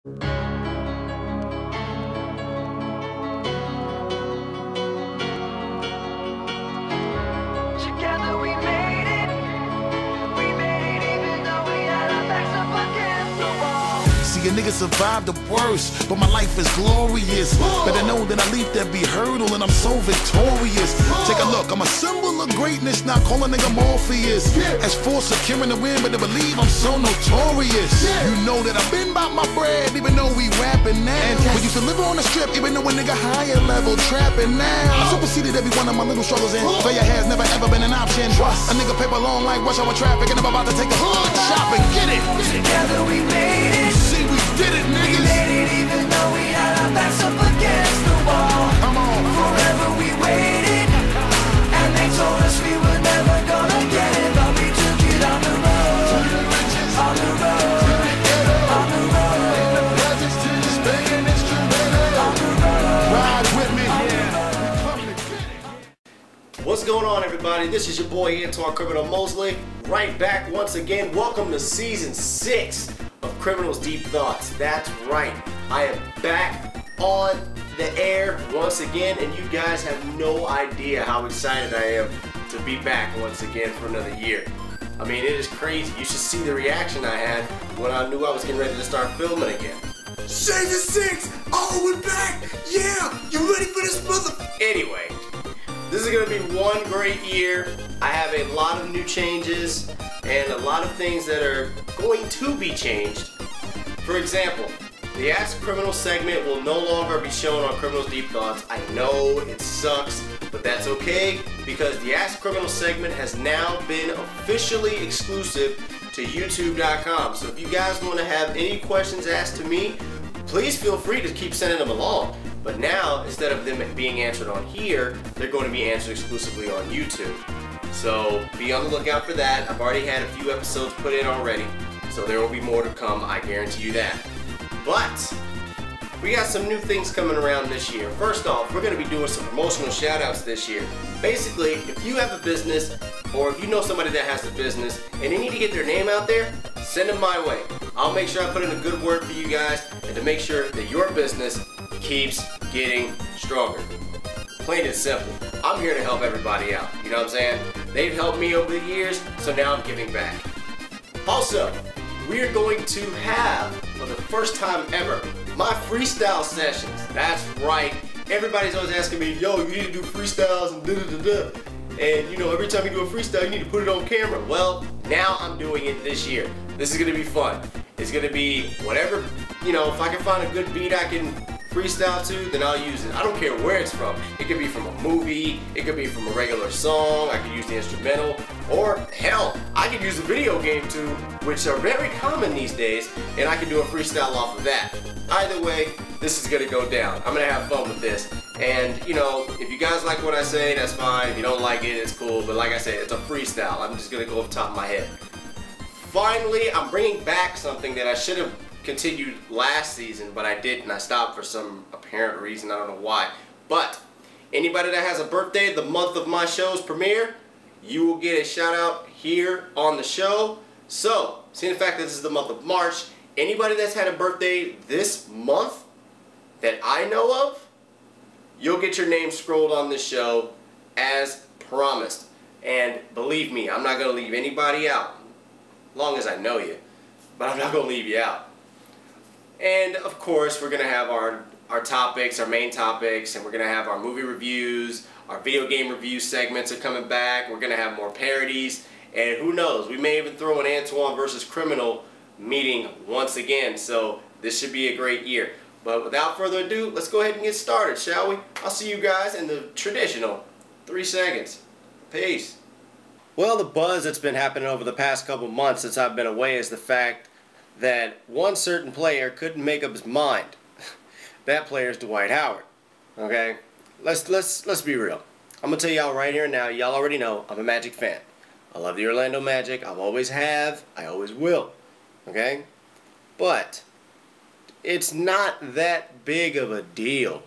Together we made it. We made it even though we had our backs up against the wall. See, a nigga survived the worst, but my life is glorious. Better know that I leap that be hurdle and I'm so victorious. Take a look, I'm a symbol of greatness, not calling nigga Morpheus. As for securing the win, but to believe I'm so notorious. You know that I've been about my bread, even though we rapping now. We used to live on the strip, even though a nigga higher level trapping now. I superseded every one of my little struggles and failure has never ever been an option. A nigga paper long like rush hour traffic and I'm about to take a hood shopping. Get it? Together we made it. See, we did it, We niggas. made it even though we had our backs up against the wall. Come on. Forever we waited, and they told us we were never gonna get it, but we took it on the road, on the road, on the road, on the road. Ride with me. What's going on, everybody? This is your boy Antoine Criminal Mosley, right back once again. Welcome to season 6 of Criminal's Deep Thoughts. That's right, I am back on the air once again, and you guys have no idea how excited I am to be back once again for another year. I mean, it is crazy. You should see the reaction I had when I knew I was getting ready to start filming again. Season 6! Oh, we're back! Yeah! You ready for this mother... Anyway, this is going to be one great year. I have a lot of new changes and a lot of things that are going to be changed. For example, the Ask Criminal segment will no longer be shown on Criminal's Deep Thoughts. I know it sucks, but that's okay because the Ask Criminal segment has now been officially exclusive to YouTube.com. So if you guys want to have any questions asked to me, please feel free to keep sending them along. But now, instead of them being answered on here, they're going to be answered exclusively on YouTube. So be on the lookout for that. I've already had a few episodes put in already, so there will be more to come, I guarantee you that. But we got some new things coming around this year. First off, we're going to be doing some promotional shout-outs this year. Basically, if you have a business, or if you know somebody that has a business, and they need to get their name out there, send them my way. I'll make sure I put in a good word for you guys, and to make sure that your business keeps getting stronger. Plain and simple. I'm here to help everybody out. You know what I'm saying? They've helped me over the years, so now I'm giving back. Also, we're going to have, for the first time ever, my freestyle sessions. That's right. Everybody's always asking me, yo, you need to do freestyles and da-da-da-da. And you know, every time you do a freestyle, you need to put it on camera. Well, now I'm doing it this year. This is gonna be fun. It's gonna be whatever, you know, if I can find a good beat I can freestyle to, then I'll use it. I don't care where it's from. It could be from a movie, it could be from a regular song, I could use the instrumental, or hell, I could use a video game too, which are very common these days, and I can do a freestyle off of that. Either way, this is gonna go down. I'm gonna have fun with this. And you know, if you guys like what I say, that's fine. If you don't like it, it's cool. But like I said, it's a freestyle. I'm just gonna go off the top of my head. Finally, I'm bringing back something that I should have continued last season, but I didn't. I stopped for some apparent reason. I don't know why. But anybody that has a birthday the month of my show's premiere, you will get a shout out here on the show. So, seeing the fact that this is the month of March, anybody that's had a birthday this month that I know of, you'll get your name scrolled on this show as promised. And believe me, I'm not going to leave anybody out, as long as I know you. But I'm not going to leave you out. And of course, we're going to have our topics, our main topics, and we're going to have our movie reviews, our video game review segments are coming back. We're going to have more parodies, and who knows, we may even throw an Antoine versus Criminal meeting once again. So this should be a great year. But without further ado, let's go ahead and get started, shall we? I'll see you guys in the traditional 3 seconds. Peace. Well, the buzz that's been happening over the past couple months since I've been away is the fact that one certain player couldn't make up his mind. That player is Dwight Howard. Okay? Let's be real. I'm gonna tell y'all right here and now, y'all already know I'm a Magic fan. I love the Orlando Magic. I always have. I always will. Okay? But it's not that big of a deal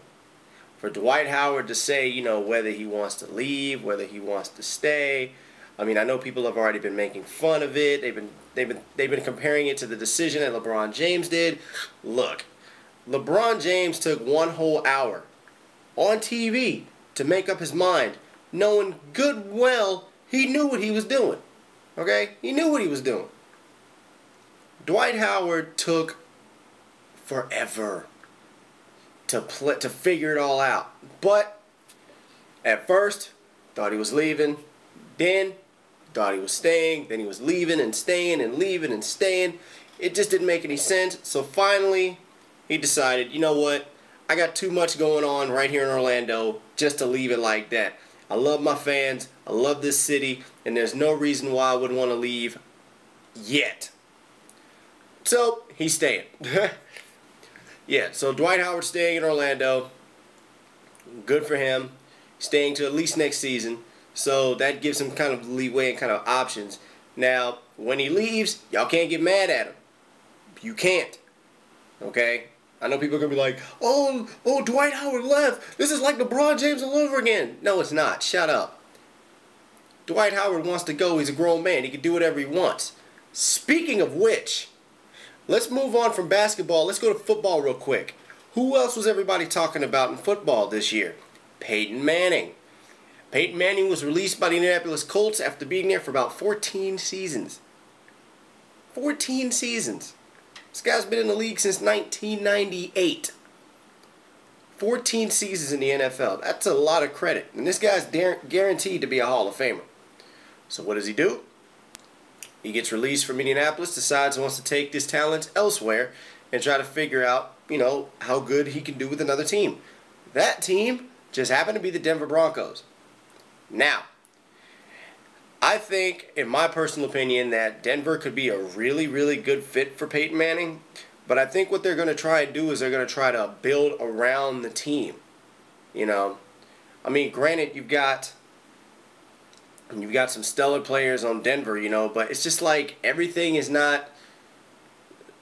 for Dwight Howard to say, you know, whether he wants to leave, whether he wants to stay. I mean, I know people have already been making fun of it. They've been comparing it to the decision that LeBron James did. Look, LeBron James took 1 whole hour on TV to make up his mind, knowing good well he knew what he was doing. Okay? He knew what he was doing. Dwight Howard took forever to figure it all out. But at first, thought he was leaving. Then, thought he was staying. Then he was leaving and staying and leaving and staying. It just didn't make any sense. So finally, he decided, you know what? I got too much going on right here in Orlando just to leave it like that. I love my fans. I love this city. And there's no reason why I wouldn't want to leave yet. So, he's staying. Yeah, so Dwight Howard staying in Orlando. Good for him. Staying to at least next season. So that gives him kind of leeway and kind of options. Now, when he leaves, y'all can't get mad at him. You can't. Okay? I know people are going to be like, oh, Dwight Howard left. This is like LeBron James all over again. No, it's not. Shut up. Dwight Howard wants to go. He's a grown man. He can do whatever he wants. Speaking of which, let's move on from basketball. Let's go to football real quick. Who else was everybody talking about in football this year? Peyton Manning. Peyton Manning was released by the Indianapolis Colts after being there for about 14 seasons. 14 seasons. This guy's been in the league since 1998. 14 seasons in the NFL. That's a lot of credit. And this guy's guaranteed to be a Hall of Famer. So what does he do? He gets released from Indianapolis, decides he wants to take this talent elsewhere and try to figure out, how good he can do with another team. That team just happened to be the Denver Broncos. Now, I think, in my personal opinion, that Denver could be a really, really good fit for Peyton Manning. But I think what they're going to try to do is they're going to try to build around the team. I mean, granted, you've got some stellar players on Denver, but it's just like everything is not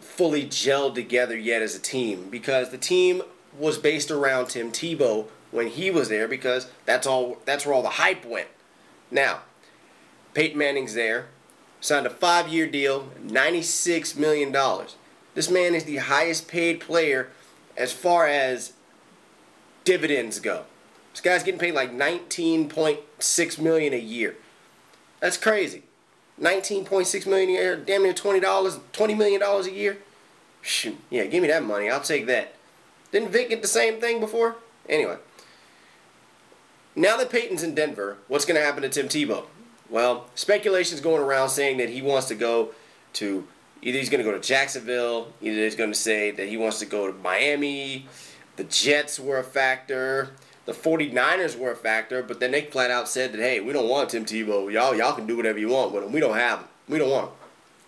fully gelled together yet as a team, because the team was based around Tim Tebow when he was there, because that's where all the hype went. Now, Peyton Manning's there, signed a 5-year deal, $96 million. This man is the highest paid player as far as dividends go. This guy's getting paid like $19.6 million a year. That's crazy. $19.6 million a year, damn near $20 million a year. Shoot, yeah, give me that money. I'll take that. Didn't Vic get the same thing before? Anyway. Now that Peyton's in Denver, what's going to happen to Tim Tebow? Well, speculation's going around saying that he wants to go to, either he's going to go to Jacksonville, either he's going to say that he wants to go to Miami. The Jets were a factor. The 49ers were a factor, but then they flat out said that, hey, we don't want Tim Tebow. Y'all can do whatever you want with him. We don't have him. We don't want him.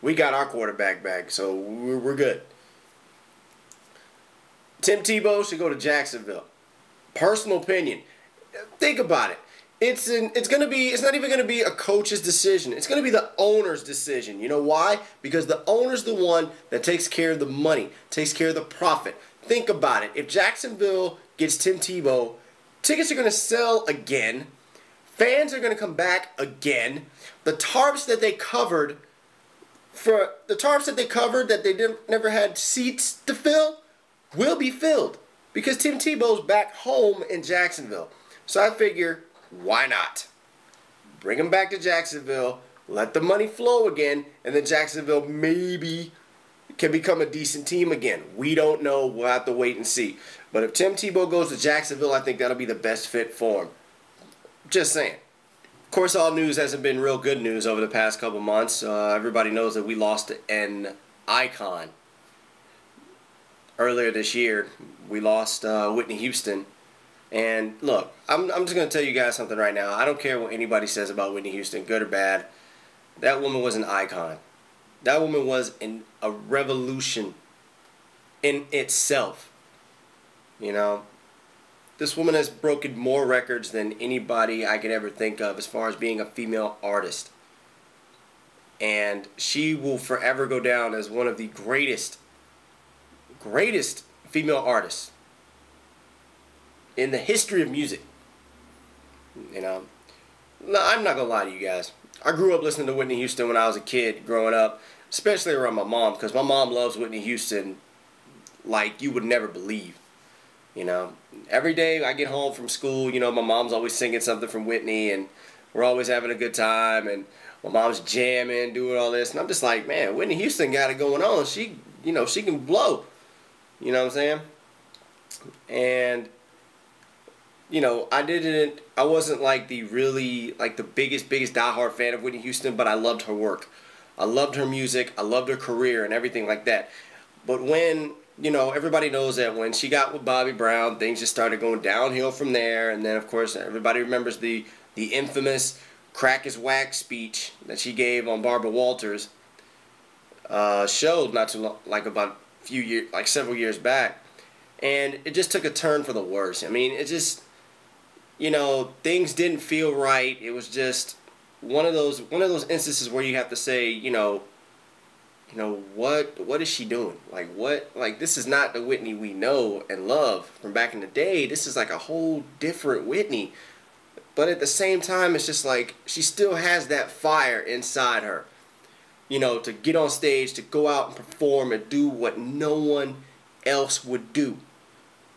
We got our quarterback back, so we're good. Tim Tebow should go to Jacksonville. Personal opinion. Think about it. It's not even gonna be a coach's decision. It's gonna be the owner's decision. You know why? Because the owner's the one that takes care of the money, takes care of the profit. Think about it. If Jacksonville gets Tim Tebow, tickets are gonna sell again. Fans are gonna come back again. The tarps that they covered that they never had seats to fill will be filled, because Tim Tebow's back home in Jacksonville. So I figure, why not? Bring him back to Jacksonville, let the money flow again, and then Jacksonville maybe can become a decent team again. We don't know. We'll have to wait and see. But if Tim Tebow goes to Jacksonville, I think that'll be the best fit for him. Just saying. Of course, all news hasn't been real good news over the past couple months. Everybody knows that we lost an icon. Earlier this year, we lost Whitney Houston. And look, I'm just going to tell you guys something right now. I don't care what anybody says about Whitney Houston, good or bad. That woman was an icon. That woman was a revolution in itself. This woman has broken more records than anybody I could ever think of as far as being a female artist. And she will forever go down as one of the greatest female artists in the history of music. No, I'm not gonna lie to you guys. I grew up listening to Whitney Houston when I was a kid growing up, especially around my mom, because my mom loves Whitney Houston like you would never believe. You know, every day I get home from school, you know, my mom's always singing something from Whitney, and we're always having a good time, and my mom's jamming, doing all this, and I'm just like, man, Whitney Houston got it going on. She, you know, she can blow. You know what I'm saying? And, you know, I wasn't like the biggest diehard fan of Whitney Houston, but I loved her work. I loved her music. I loved her career and everything like that. But when, you know, everybody knows that when she got with Bobby Brown, things just started going downhill from there. And then, of course, everybody remembers the infamous crack is whack speech that she gave on Barbara Walters' show not too long, like about a few years, like several years back. And it just took a turn for the worse. I mean, it just, you know, things didn't feel right. It was just one of those instances where you have to say, you know, what is she doing? Like this is not the Whitney we know and love from back in the day. This is like a whole different Whitney. But at the same time, it's just like she still has that fire inside her. You know, to get on stage, to go out and perform and do what no one else would do.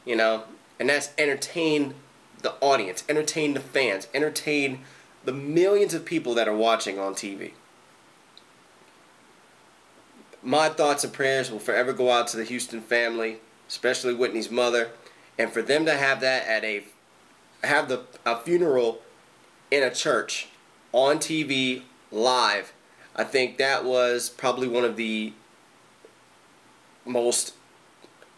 You know, and that's entertain the audience, entertain the fans, entertain the millions of people that are watching on TV. My thoughts and prayers will forever go out to the Houston family, especially Whitney's mother, and for them to have that at a funeral in a church on TV live, I think that was probably one of the most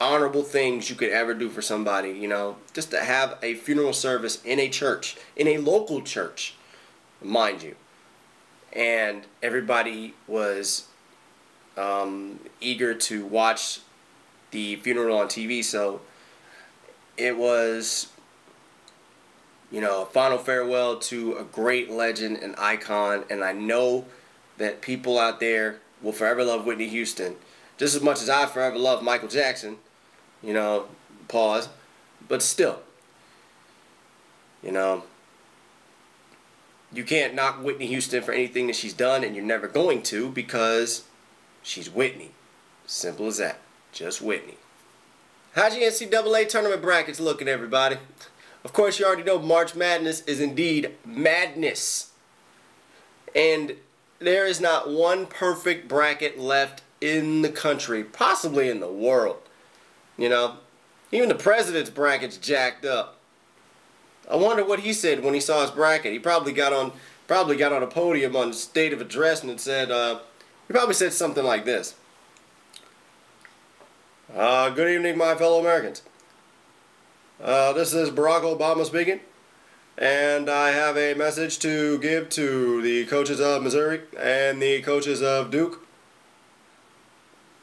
honorable things you could ever do for somebody, you know, just to have a funeral service in a church, in a local church, mind you. And everybody was eager to watch the funeral on TV, so it was, you know, a final farewell to a great legend and icon, and I know that people out there will forever love Whitney Houston just as much as I forever love Michael Jackson, you know, pause, but still, you know, you can't knock Whitney Houston for anything that she's done, and you're never going to, because she's Whitney. Simple as that. Just Whitney. How's your NCAA tournament brackets looking, everybody? Of course, you already know March Madness is indeed madness. And there is not one perfect bracket left in the country, possibly in the world. You know, even the president's bracket's jacked up. I wonder what he said when he saw his bracket. He probably got on a podium on the State of Address and said, he probably said something like this. Good evening, my fellow Americans. This is Barack Obama speaking, and I have a message to give to the coaches of Missouri and the coaches of Duke.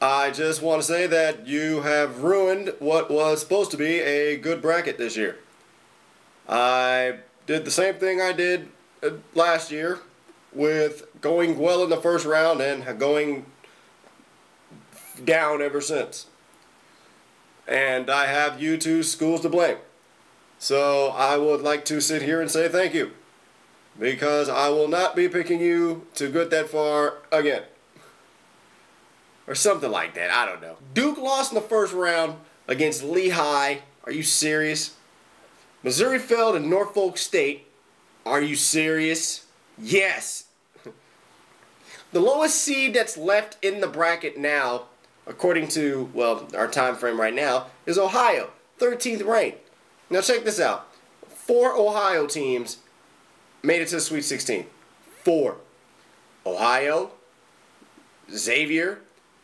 I just want to say that you have ruined what was supposed to be a good bracket this year. I did the same thing I did last year, with going well in the first round and going down ever since. And I have you two schools to blame. So I would like to sit here and say thank you, because I will not be picking you to get that far again. Or something like that, I don't know. Duke lost in the first round against Lehigh. Are you serious? Missouri fell to Norfolk State. Are you serious? Yes. The lowest seed that's left in the bracket now, according to, well, our time frame right now, is Ohio, 13th ranked. Now check this out. 4 Ohio teams made it to the Sweet 16. 4. Ohio, Xavier,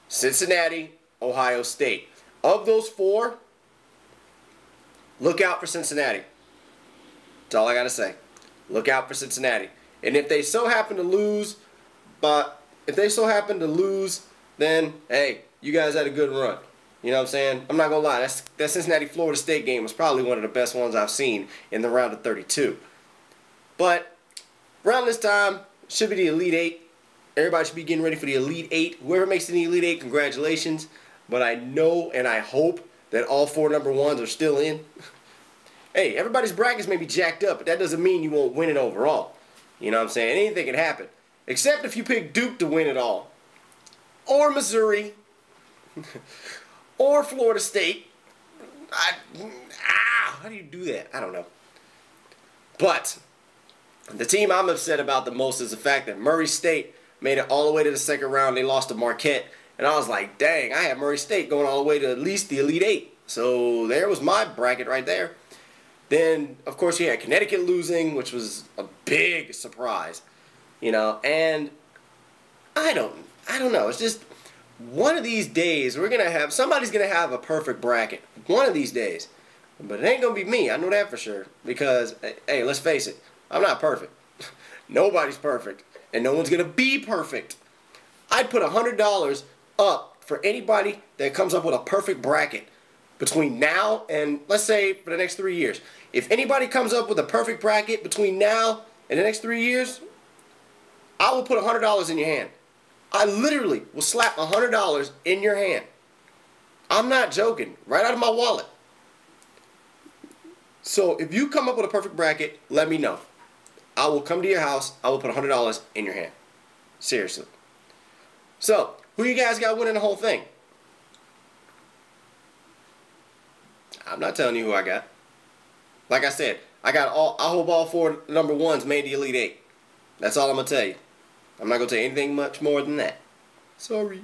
Cincinnati, Ohio State. Of those 4, look out for Cincinnati. That's all I got to say. Look out for Cincinnati. And if they so happen to lose, then, hey, you guys had a good run. You know what I'm saying? I'm not going to lie. That Cincinnati-Florida State game was probably one of the best ones I've seen in the round of 32. But around this time, should be the Elite 8. Everybody should be getting ready for the Elite 8. Whoever makes it in the Elite 8, congratulations. But I know and I hope that all 4 number 1s are still in. Hey, everybody's brackets may be jacked up, but that doesn't mean you won't win it overall. You know what I'm saying? Anything can happen. except if you pick Duke to win it all, or Missouri, or Florida State. How do you do that? I don't know. But the team I'm upset about the most is the fact that Murray State made it all the way to the second round. They lost to Marquette. And I was like, dang, I had Murray State going all the way to at least the Elite Eight. So there was my bracket right there. Then, of course, you had Connecticut losing, which was a big surprise. You know, and I don't know. It's just one of these days somebody's going to have a perfect bracket. One of these days. But it ain't going to be me. I know that for sure. Because, hey, let's face it. I'm not perfect. Nobody's perfect. And no one's going to be perfect. I'd put $100 up for anybody that comes up with a perfect bracket between now and, let's say, for the next 3 years. If anybody comes up with a perfect bracket between now and the next 3 years, I will put $100 in your hand. I literally will slap $100 in your hand. I'm not joking. Right out of my wallet. So if you come up with a perfect bracket, let me know. I will come to your house. I will put $100 in your hand. Seriously. So, who you guys got winning the whole thing? I'm not telling you who I got. Like I said, I hope all 4 number 1s made the Elite Eight. That's all I'm going to tell you. I'm not going to tell you anything much more than that. Sorry.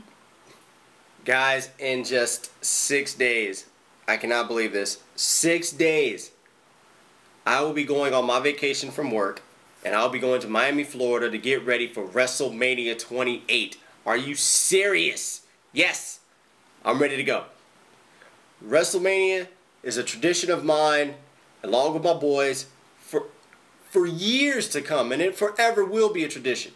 Guys, in just 6 days, I cannot believe this, 6 days, I will be going on my vacation from work, and I'll be going to Miami, Florida to get ready for WrestleMania 28. Are you serious? Yes, I'm ready to go. WrestleMania is a tradition of mine, along with my boys, for years to come, and it forever will be a tradition.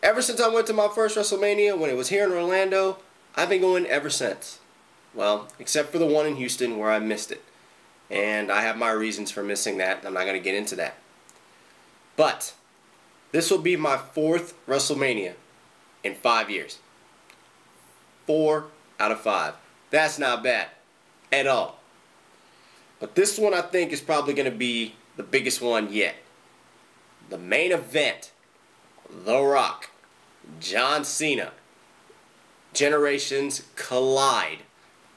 Ever since I went to my first WrestleMania, when it was here in Orlando, I've been going ever since. Well, except for the one in Houston where I missed it. And I have my reasons for missing that, and I'm not going to get into that. But this will be my 4th WrestleMania in 5 years. 4 out of 5. That's not bad at all. But this one I think is probably going to be the biggest one yet. The main event. The Rock. John Cena. Generations collide.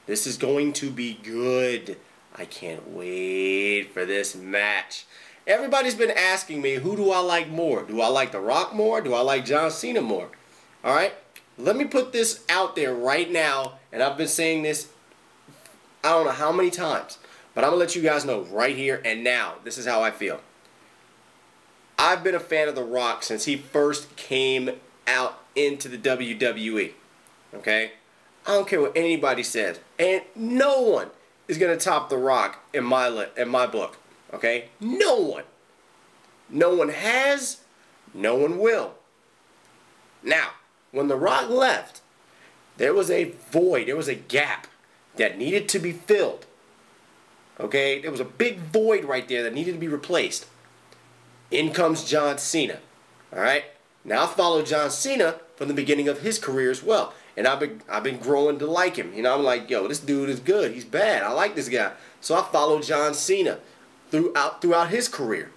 This is going to be good. I can't wait for this match. Everybody's been asking me, who do I like more? Do I like The Rock more? Do I like John Cena more? Alright? Let me put this out there right now, and I've been saying this I don't know how many times, but I'm going to let you guys know right here and now. This is how I feel. I've been a fan of The Rock since he first came out into the WWE. Okay? I don't care what anybody says. And no one is going to top The Rock in my book. Okay? No one. No one has. No one will. Now, when The Rock left, there was a void. There was a gap that needed to be filled. Okay? There was a big void right there that needed to be replaced. In comes John Cena. Alright? Now I followed John Cena from the beginning of his career as well. And I've been growing to like him. You know, I'm like, yo, this dude is good. He's bad. I like this guy. So I followed John Cena throughout his career.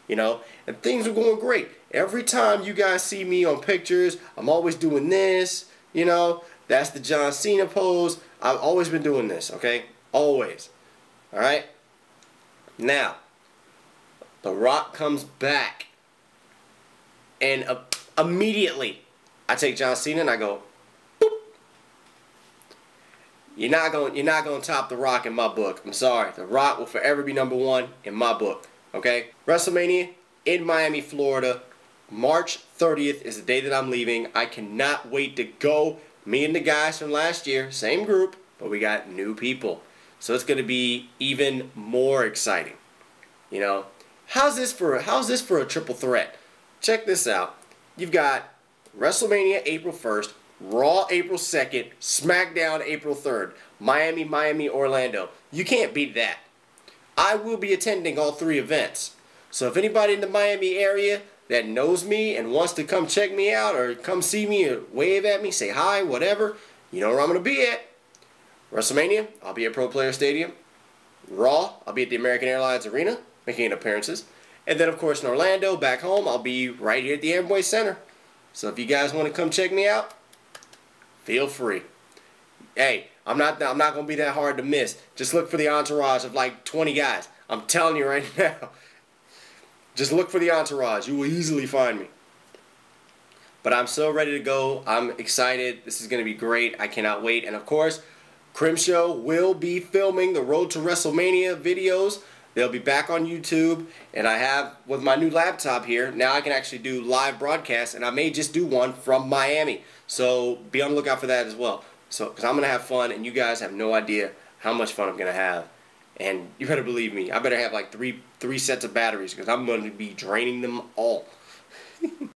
You know, and things were going great. Every time you guys see me on pictures, I'm always doing this. You know, that's the John Cena pose. I've always been doing this, okay? Always. Alright? Now, The Rock comes back. And immediately, I take John Cena and I go, boop. You're not going to top The Rock in my book. I'm sorry. The Rock will forever be number 1 in my book. Okay? WrestleMania in Miami, Florida. March 30th is the day that I'm leaving. I cannot wait to go. Me and the guys from last year, same group, but we got new people. So it's going to be even more exciting. You know? How's this for a triple threat? Check this out. You've got WrestleMania April 1st, Raw April 2nd, SmackDown April 3rd, Miami, Orlando. You can't beat that. I will be attending all 3 events. So if anybody in the Miami area that knows me and wants to come check me out or come see me or wave at me, say hi, whatever, you know where I'm going to be at. WrestleMania, I'll be at Pro Player Stadium. Raw, I'll be at the American Airlines Arena, making appearances. And then, of course, in Orlando, back home, I'll be right here at the Amway Center. So if you guys want to come check me out, feel free. Hey, I'm not gonna be that hard to miss. Just look for the entourage of like 20 guys. I'm telling you right now. Just look for the entourage. You will easily find me. But I'm so ready to go. I'm excited. This is gonna be great. I cannot wait. And of course, Crim Show will be filming the Road to WrestleMania videos. They'll be back on YouTube, and I have, with my new laptop here, now I can actually do live broadcasts, and I may just do one from Miami. So be on the lookout for that as well. So, because I'm going to have fun, and you guys have no idea how much fun I'm going to have. And you better believe me, I better have like three sets of batteries, because I'm going to be draining them all.